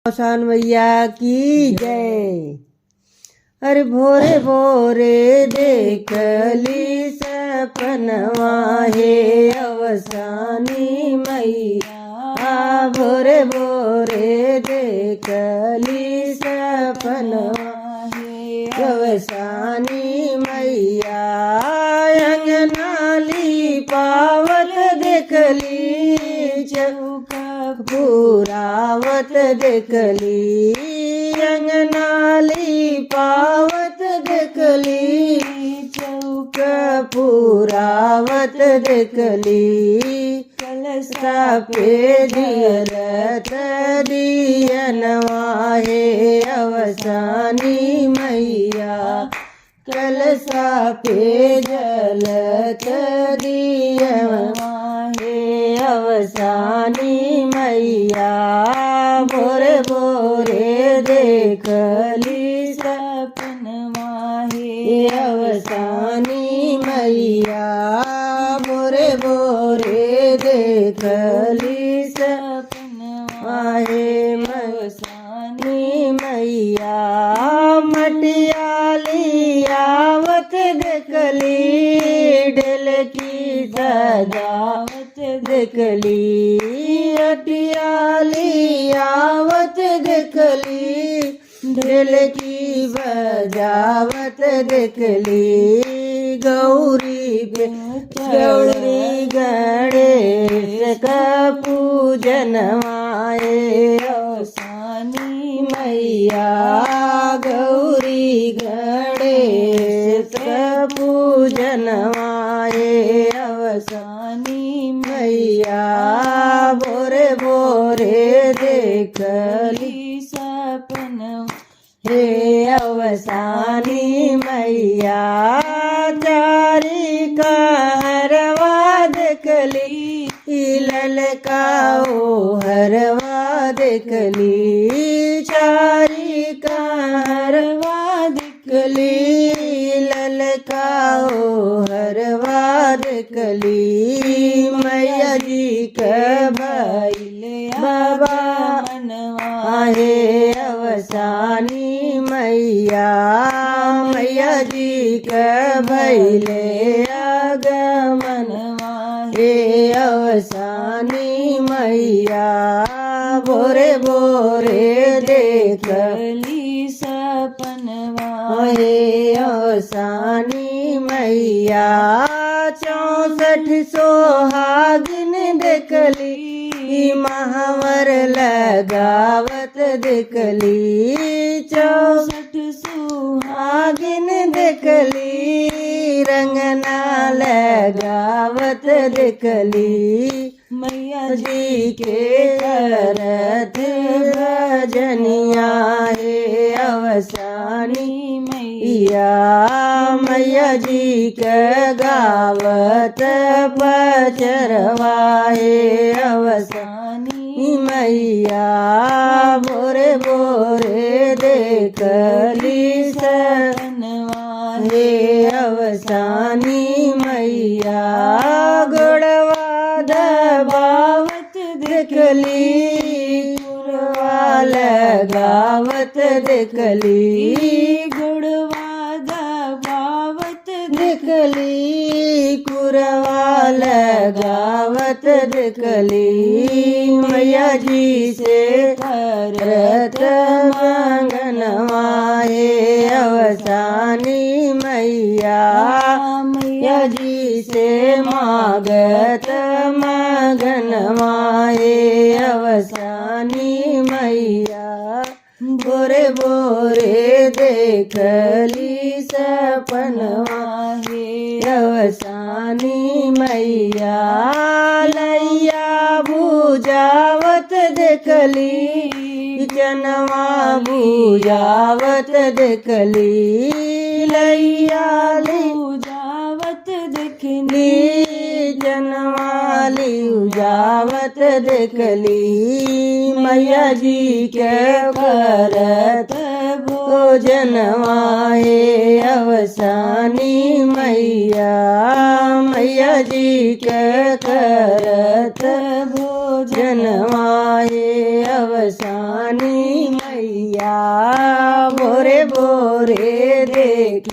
शान मैया की जय। अरे भोरे भोरे देखली सपनवा हे अवसानी मैया। भोरे भोरे देखली सपनवा हे अवसानी मैया। अंगनाली पावत देखली चौका पुरावत देखली। अंगनाली पावत देखली चौक पुरावत देखली। कलशा पे दियरत दियनवा हे अवसानी मैया। कलशा पे जलत दियनवा हे अवसानी मैया। भोरे भोरे देखली सपनवा हे अवसानी मैया। भोरे भोरे देखली सपनवा हे अवसानी मैया। मटियाली आवत देखली ढेलकी सजावत देखली। अटियाली आवत देखली ढेलकी बजावत देखली। गौरी गौरी गणेश का पूजनवा हे अवसानी मैया। गौरी गणेश का पूजनवा हे अवसानी मैया। भोरे भोरे देखली सपन हे अवसानी मैया। चारी कहरवा देखली ललकाओ हरवा देखली। चारी कहरवा देखली ललकाओ हरवा देखली। मैया जी के भैले बाबा मनवा हे अवसानी मैया। मैया जी के भैले आगमनवा हे अवसानी मैया। भोरे भोरे देखली सपनवा हे अवसानी मैया। 64 सोहागिन देखली महावर लगावत देखली। 64 सुहागिन देखली रंगना लगावत देखली। मैया जी के करत भजनिया हे अवसानी मैया। मैया जी के गावत पचरवा हे अवसानी मैया। भोरे भोरे देखली सपनवा हे अवसानी मैया। गोड़वा दबावत देखली गुड़वा लगावत देखली। गुड़वा दबावत देखली कुरवा लगावत देखली। मैया जी से करत मंगनवा हे अवसानी मैया। मैया जी से मागत मगनवा हे अवसानी मैया। भोरे भोरे देखली सपनवा हे अवसानी मैया। लैया बुझावत देखली जनवा बुझावत देखली। लैया बुझावत देखली जनवाली उजावत देखली। मैया जी के करत भोजनवा हे अवसानी मैया। मैया जी के करत भोजनवा हे अवसानी अवसानी मैया भोरे भोरे देख